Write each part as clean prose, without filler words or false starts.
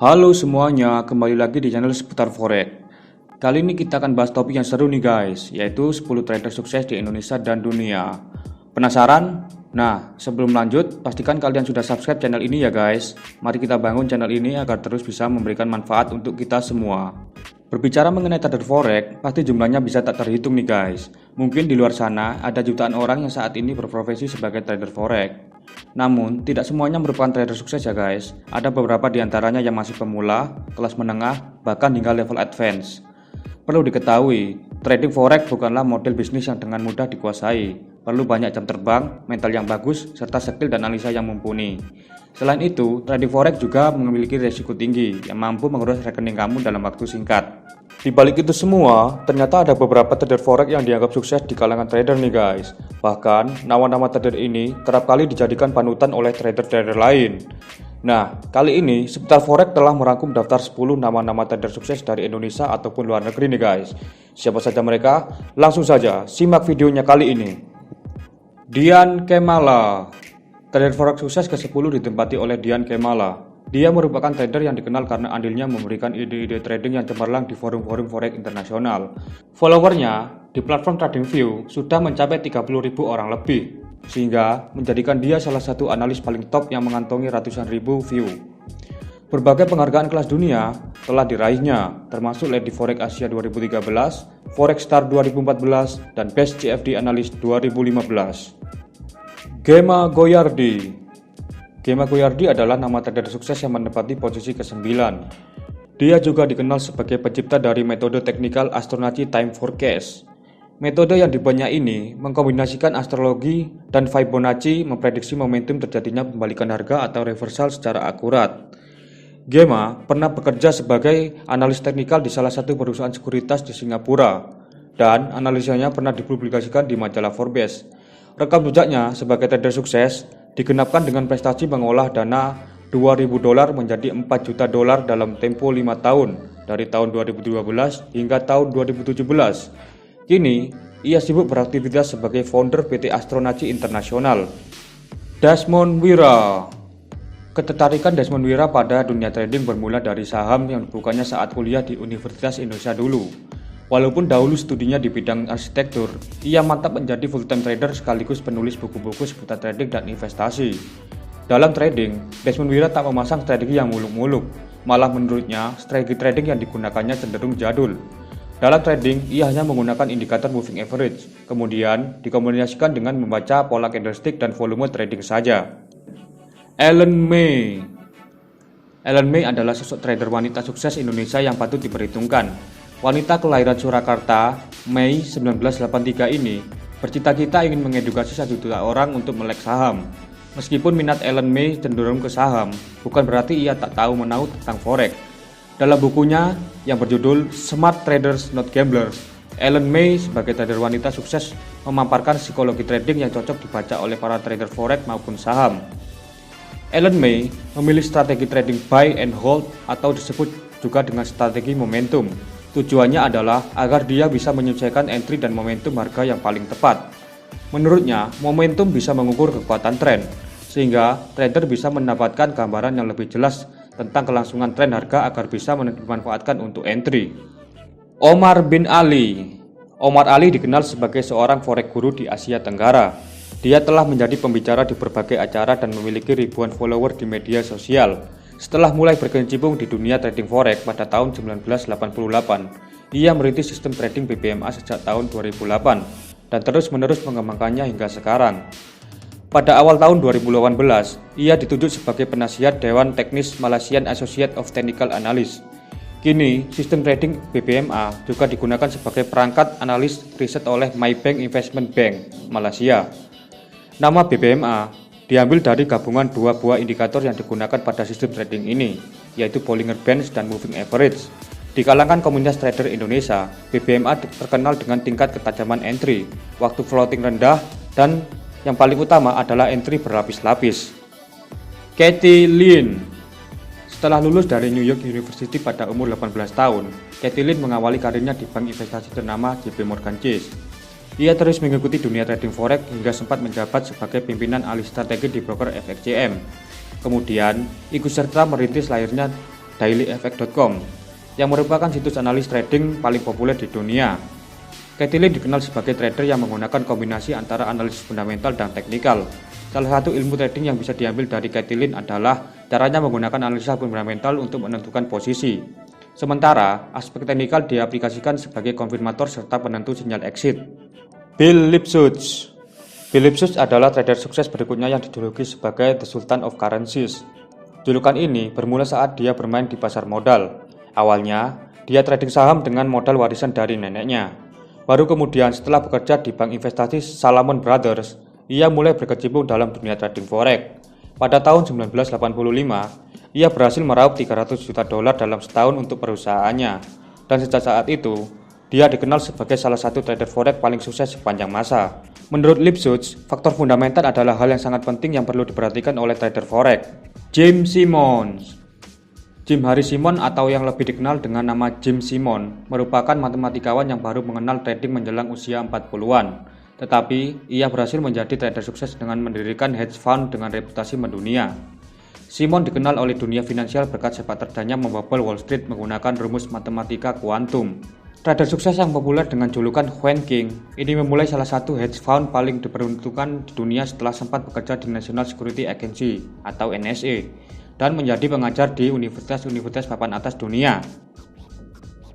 Halo semuanya, kembali lagi di channel seputar forex. Kali ini kita akan bahas topik yang seru nih guys, yaitu 10 trader sukses di Indonesia dan dunia. Penasaran? Nah, sebelum lanjut, pastikan kalian sudah subscribe channel ini ya guys. Mari kita bangun channel ini agar terus bisa memberikan manfaat untuk kita semua. Berbicara mengenai trader forex, pasti jumlahnya bisa tak terhitung nih guys. Mungkin di luar sana ada jutaan orang yang saat ini berprofesi sebagai trader forex. Namun, tidak semuanya merupakan trader sukses ya guys. Ada beberapa di antaranya yang masih pemula, kelas menengah, bahkan hingga level advance. Perlu diketahui, trading forex bukanlah model bisnis yang dengan mudah dikuasai. Perlu banyak jam terbang, mental yang bagus, serta skill dan analisa yang mumpuni. Selain itu, trading forex juga memiliki risiko tinggi yang mampu menguras rekening kamu dalam waktu singkat. Di balik itu semua, ternyata ada beberapa trader forex yang dianggap sukses di kalangan trader nih guys. Bahkan, nama-nama trader ini kerap kali dijadikan panutan oleh trader-trader lain. Nah, kali ini Seputar Forex telah merangkum daftar 10 nama-nama trader sukses dari Indonesia ataupun luar negeri nih guys. Siapa saja mereka? Langsung saja simak videonya kali ini. Dian Kemala. Trader forex sukses ke-10 ditempati oleh Dian Kemala. Dia merupakan trader yang dikenal karena andilnya memberikan ide-ide trading yang cemerlang di forum-forum forex internasional. Followernya di platform TradingView sudah mencapai 30.000 orang lebih, sehingga menjadikan dia salah satu analis paling top yang mengantongi ratusan ribu view. Berbagai penghargaan kelas dunia telah diraihnya, termasuk Lady Forex Asia 2013, Forex Star 2014, dan Best CFD Analyst 2015. Gemma Goyardi. Gemma Goyardi adalah nama trader sukses yang menempati posisi ke-9. Dia juga dikenal sebagai pencipta dari metode teknikal Astronaci Time Forecast. Metode yang dibuatnya ini mengkombinasikan astrologi dan Fibonacci memprediksi momentum terjadinya pembalikan harga atau reversal secara akurat. Gemma pernah bekerja sebagai analis teknikal di salah satu perusahaan sekuritas di Singapura, dan analisanya pernah dipublikasikan di majalah Forbes. Rekam jejaknya sebagai trader sukses digenapkan dengan prestasi mengolah dana $2.000 menjadi $4 juta dalam tempo 5 tahun dari tahun 2012 hingga tahun 2017. Kini, ia sibuk beraktivitas sebagai founder PT Astronaci Internasional. Desmond Wira. Ketertarikan Desmond Wira pada dunia trading bermula dari saham yang dibukannya saat kuliah di Universitas Indonesia dulu. Walaupun dahulu studinya di bidang arsitektur, ia mantap menjadi full-time trader sekaligus penulis buku-buku seputar trading dan investasi. Dalam trading, Desmond Wira tak memasang strategi yang muluk-muluk, malah menurutnya strategi trading yang digunakannya cenderung jadul. Dalam trading, ia hanya menggunakan indikator moving average, kemudian dikombinasikan dengan membaca pola candlestick dan volume trading saja. Ellen May. Ellen May adalah sosok trader wanita sukses Indonesia yang patut diperhitungkan. Wanita kelahiran Surakarta, Mei 1983 ini bercita-cita ingin mengedukasi 1 juta orang untuk melek saham. Meskipun minat Ellen May cenderung ke saham, bukan berarti ia tak tahu menahu tentang forex. Dalam bukunya yang berjudul Smart Traders Not Gamblers, Ellen May sebagai trader wanita sukses memaparkan psikologi trading yang cocok dibaca oleh para trader forex maupun saham. Ellen May memilih strategi trading buy and hold atau disebut juga dengan strategi momentum. Tujuannya adalah agar dia bisa menyesuaikan entry dan momentum harga yang paling tepat. Menurutnya, momentum bisa mengukur kekuatan tren, sehingga trader bisa mendapatkan gambaran yang lebih jelas tentang kelangsungan tren harga agar bisa dimanfaatkan untuk entry. Omar bin Ali. Omar Ali dikenal sebagai seorang forex guru di Asia Tenggara. Dia telah menjadi pembicara di berbagai acara dan memiliki ribuan follower di media sosial. Setelah mulai berkecimpung di dunia trading forex pada tahun 1988, ia merintis sistem trading BPMA sejak tahun 2008 dan terus-menerus mengembangkannya hingga sekarang. Pada awal tahun 2018, ia ditunjuk sebagai penasihat Dewan Teknis Malaysian Associate of Technical Analysts. Kini, sistem trading BPMA juga digunakan sebagai perangkat analis riset oleh Maybank Investment Bank, Malaysia. Nama BPMA diambil dari gabungan dua buah indikator yang digunakan pada sistem trading ini, yaitu Bollinger Bands dan Moving Average. Di kalangan komunitas trader Indonesia, BPMA terkenal dengan tingkat ketajaman entry, waktu floating rendah, dan yang paling utama adalah entry berlapis-lapis. Katie Lin. Setelah lulus dari New York University pada umur 18 tahun, Katie Lin mengawali karirnya di bank investasi ternama JP Morgan Chase. Ia terus mengikuti dunia trading forex hingga sempat menjabat sebagai pimpinan ahli strategi di broker FXCM. Kemudian, ikut serta merintis lahirnya dailyeffect.com yang merupakan situs analis trading paling populer di dunia. Caitlin dikenal sebagai trader yang menggunakan kombinasi antara analisis fundamental dan teknikal. Salah satu ilmu trading yang bisa diambil dari Caitlin adalah caranya menggunakan analisa fundamental untuk menentukan posisi. Sementara, aspek teknikal diaplikasikan sebagai konfirmator serta penentu sinyal exit. Bill Lipschutz. Bill Lipschutz adalah trader sukses berikutnya yang dijuluki sebagai The Sultan of Currencies. Julukan ini bermula saat dia bermain di pasar modal. Awalnya, dia trading saham dengan modal warisan dari neneknya. Baru kemudian setelah bekerja di bank investasi Salomon Brothers, ia mulai berkecimpung dalam dunia trading forex. Pada tahun 1985, ia berhasil meraup 300 juta dolar dalam setahun untuk perusahaannya. Dan sejak saat itu, dia dikenal sebagai salah satu trader forex paling sukses sepanjang masa. Menurut Lipschutz, faktor fundamental adalah hal yang sangat penting yang perlu diperhatikan oleh trader forex. Jim Simons. Jim Harry Simon atau yang lebih dikenal dengan nama Jim Simon merupakan matematikawan yang baru mengenal trading menjelang usia 40-an. Tetapi, ia berhasil menjadi trader sukses dengan mendirikan hedge fund dengan reputasi mendunia. Simon dikenal oleh dunia finansial berkat sepak terjangnya membobol Wall Street menggunakan rumus matematika kuantum. Trader sukses yang populer dengan julukan Coin King ini memulai salah satu hedge fund paling diperuntukkan di dunia setelah sempat bekerja di National Security Agency atau NSA dan menjadi pengajar di universitas-universitas papan atas dunia.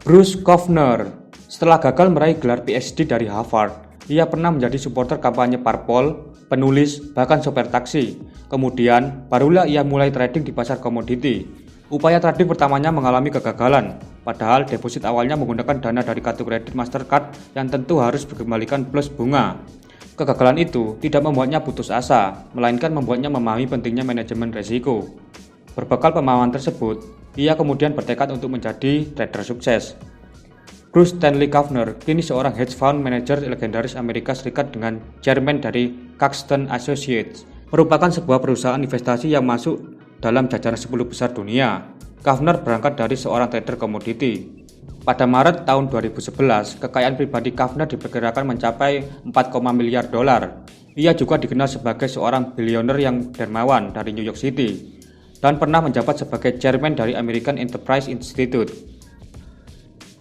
Bruce Kaufner. Setelah gagal meraih gelar PhD dari Harvard, ia pernah menjadi supporter kampanye parpol, penulis, bahkan sopir taksi. Kemudian, barulah ia mulai trading di pasar komoditi. Upaya trading pertamanya mengalami kegagalan, padahal deposit awalnya menggunakan dana dari kartu kredit Mastercard yang tentu harus dikembalikan plus bunga. Kegagalan itu tidak membuatnya putus asa, melainkan membuatnya memahami pentingnya manajemen risiko. Berbekal pemahaman tersebut, ia kemudian bertekad untuk menjadi trader sukses. Bruce Stanley Kaufner kini seorang hedge fund manager legendaris Amerika Serikat dengan chairman dari Caxton Associates, merupakan sebuah perusahaan investasi yang masuk dalam jajaran 10 besar dunia. Kaufner berangkat dari seorang trader komoditi. Pada Maret tahun 2011, kekayaan pribadi Kaufner diperkirakan mencapai 4, miliar dolar. Ia juga dikenal sebagai seorang bilioner yang dermawan dari New York City dan pernah menjabat sebagai chairman dari American Enterprise Institute.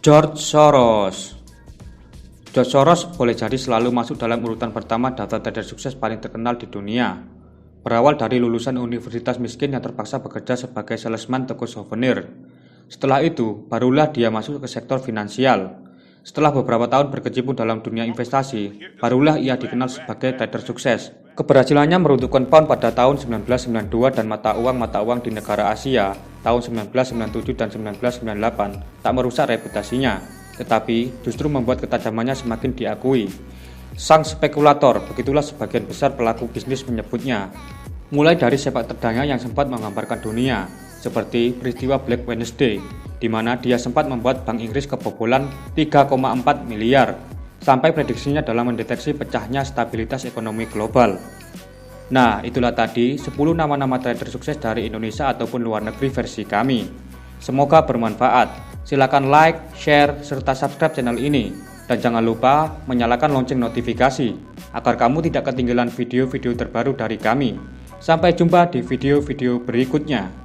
George Soros. George Soros boleh jadi selalu masuk dalam urutan pertama daftar trader sukses paling terkenal di dunia. Berawal dari lulusan universitas miskin yang terpaksa bekerja sebagai salesman toko souvenir. Setelah itu, barulah dia masuk ke sektor finansial. Setelah beberapa tahun berkecimpung dalam dunia investasi, barulah ia dikenal sebagai trader sukses. Keberhasilannya meruntuhkan pound pada tahun 1992 dan mata uang di negara Asia tahun 1997 dan 1998 tak merusak reputasinya, tetapi justru membuat ketajamannya semakin diakui. Sang spekulator, begitulah sebagian besar pelaku bisnis menyebutnya, mulai dari sepak terjangnya yang sempat menggambarkan dunia, seperti peristiwa Black Wednesday, di mana dia sempat membuat Bank Inggris kebobolan 3,4 miliar, sampai prediksinya dalam mendeteksi pecahnya stabilitas ekonomi global. Nah, itulah tadi 10 nama-nama trader sukses dari Indonesia ataupun luar negeri versi kami. Semoga bermanfaat. Silakan like, share, serta subscribe channel ini. Dan jangan lupa menyalakan lonceng notifikasi agar kamu tidak ketinggalan video-video terbaru dari kami. Sampai jumpa di video-video berikutnya.